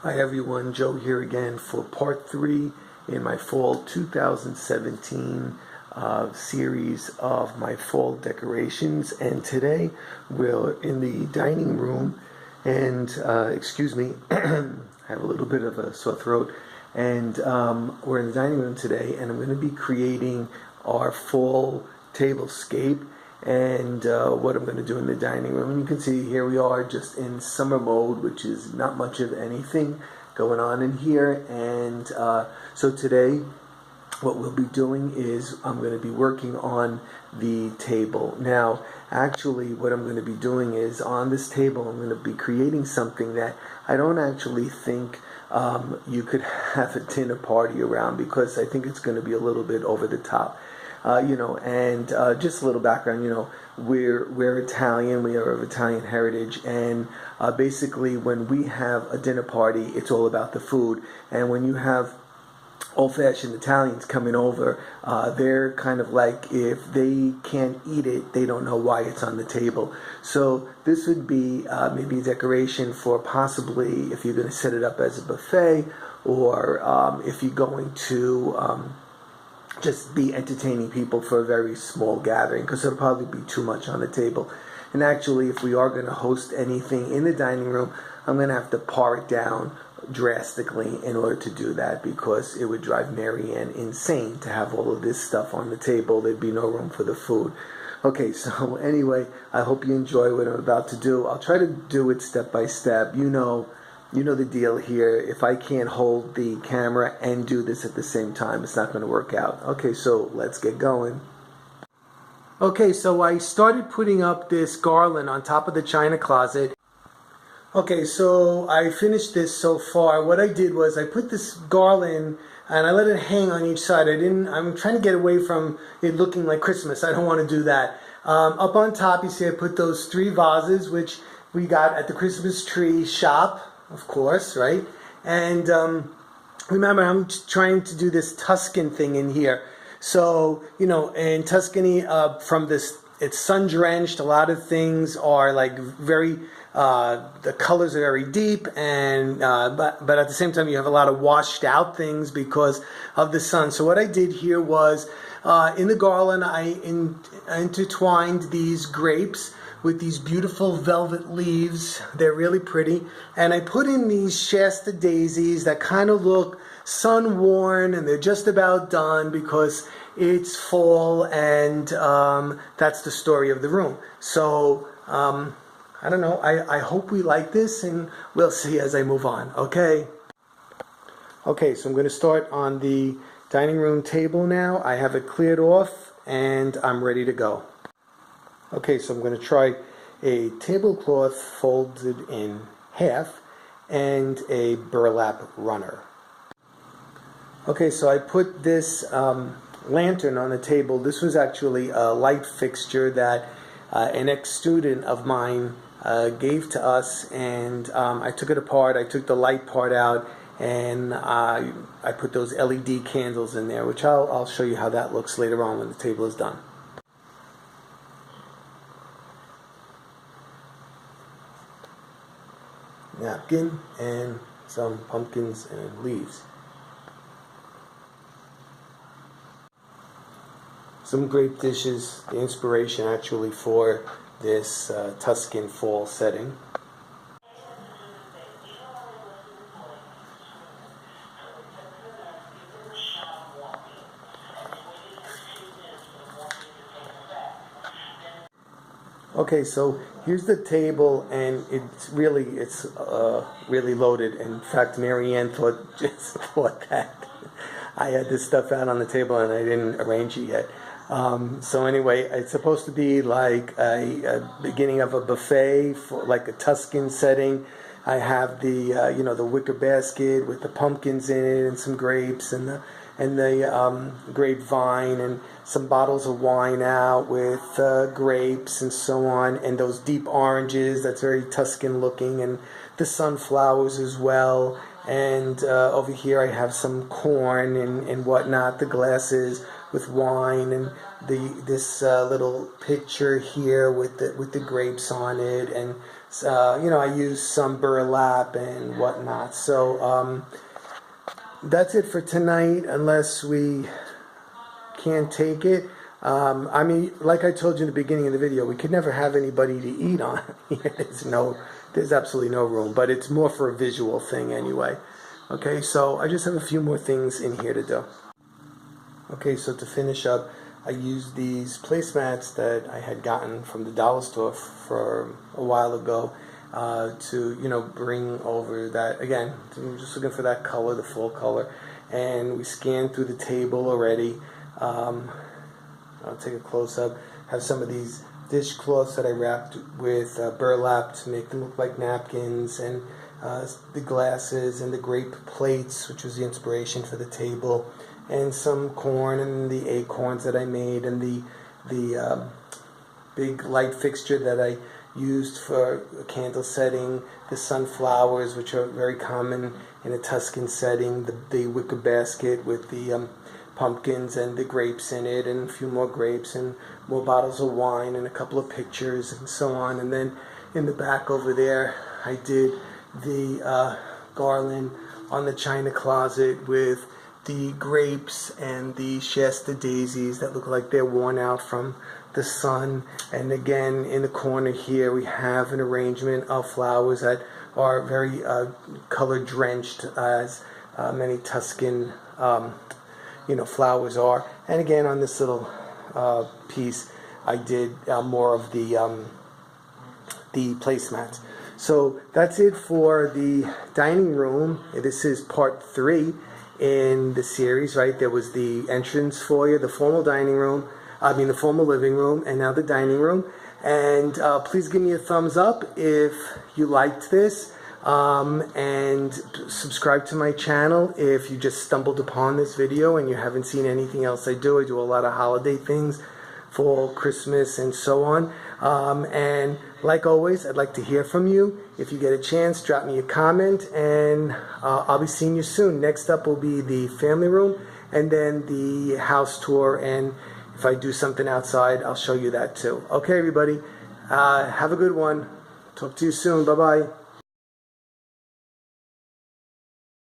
Hi everyone, Joe here again for part 3 in my fall 2017 series of my fall decorations. And today we're in the dining room and, excuse me, I have a little bit of a sore throat. And we're in the dining room today and I'm going to be creating our fall tablescape. And what I'm going to do in the dining room. And you can see here we are just in summer mode, which is not much of anything going on in here. And so today what we'll be doing is I'm going to be working on the table. Now actually what I'm going to be doing is on this table I'm going to be creating something that I don't actually think you could have a dinner party around, because I think it's going to be a little bit over the top. Just a little background, we're Italian, we are of Italian heritage, and basically when we have a dinner party, it's all about the food. And when you have old-fashioned Italians coming over, they're kind of like, if they can't eat it, they don't know why it's on the table. So this would be maybe a decoration for possibly if you're going to set it up as a buffet, or if you're going to just be entertaining people for a very small gathering, because it'll probably be too much on the table. And actually, if we are going to host anything in the dining room, I'm going to have to par it down drastically in order to do that, because it would drive Marianne insane to have all of this stuff on the table. There'd be no room for the food. Okay, so anyway, I hope you enjoy what I'm about to do. I'll try to do it step by step. You know the deal here. If I can't hold the camera and do this at the same time, it's not going to work out. Okay, so let's get going. Okay, so I started putting up this garland on top of the china closet. Okay, so I finished this so far. What I did was I put this garland and I let it hang on each side. I'm trying to get away from it looking like Christmas. I don't want to do that. Up on top, you see I put those 3 vases, which we got at the Christmas tree shop, of course, right? And remember, I'm trying to do this Tuscan thing in here. So, in Tuscany, from this, it's sun-drenched. A lot of things are like very, the colors are very deep, and but at the same time, you have a lot of washed out things because of the sun. So what I did here was, in the garland, I intertwined these grapes with these beautiful velvet leaves. They're really pretty. And I put in these Shasta daisies that kind of look sun-worn, and they're just about done because it's fall, and that's the story of the room. So, I don't know. I hope we like this, and we'll see as I move on, okay? Okay, so I'm going to start on the dining room table now. I have it cleared off, and I'm ready to go. Okay, so I'm going to try a tablecloth folded in half and a burlap runner. Okay, so I put this lantern on the table. This was actually a light fixture that an ex-student of mine gave to us, and I took it apart. I took the light part out, and I put those LED candles in there, which I'll show you how that looks later on when the table is done. Napkin and some pumpkins and leaves. Some grape dishes, the inspiration actually for this Tuscan fall setting. Okay, so here's the table, and it's really loaded. In fact, Marianne just thought that I had this stuff out on the table and I didn't arrange it yet. So anyway, it's supposed to be like a beginning of a buffet for like a Tuscan setting. I have the the wicker basket with the pumpkins in it and some grapes and the grapevine and some bottles of wine out with grapes and so on, and those deep oranges, that's very Tuscan looking, and the sunflowers as well. And over here I have some corn and whatnot, the glasses with wine, and this little picture here with the grapes on it, and you know, I used some burlap and whatnot. So that's it for tonight, unless we can't take it. I mean, like I told you in the beginning of the video, we could never have anybody to eat on. There's absolutely no room, but it's more for a visual thing anyway. Okay, so I just have a few more things in here to do. Okay, so to finish up, I used these placemats that I had gotten from the dollar store for a while ago to, you know, bring over that, again, I'm just looking for that color, the fall color. And we scanned through the table already. I'll take a close-up. Have some of these dishcloths that I wrapped with burlap to make them look like napkins, and the glasses and the grape plates, which was the inspiration for the table, and some corn and the acorns that I made, and the big light fixture that I used for a candle setting, the sunflowers, which are very common in a Tuscan setting, the wicker basket with the pumpkins and the grapes in it, and a few more grapes and more bottles of wine and a couple of pictures and so on. And then in the back over there, I did the garland on the china closet with the grapes and the Shasta daisies that look like they're worn out from the sun. And again, in the corner here, we have an arrangement of flowers that are very color drenched, as many Tuscan you know, flowers are. And again, on this little piece, I did more of the placemats. So that's it for the dining room. This is part 3 in the series, right? There was the entrance foyer, the formal dining room, the formal living room, and now the dining room. And please give me a thumbs up if you liked this. And subscribe to my channel if you just stumbled upon this video and you haven't seen anything else I do. I do a lot of holiday things, fall, Christmas, and so on. And like always, I'd like to hear from you. If you get a chance, drop me a comment, and I'll be seeing you soon. Next up will be the family room, and then the house tour, and if I do something outside, I'll show you that too. Okay, everybody, have a good one. Talk to you soon. Bye-bye.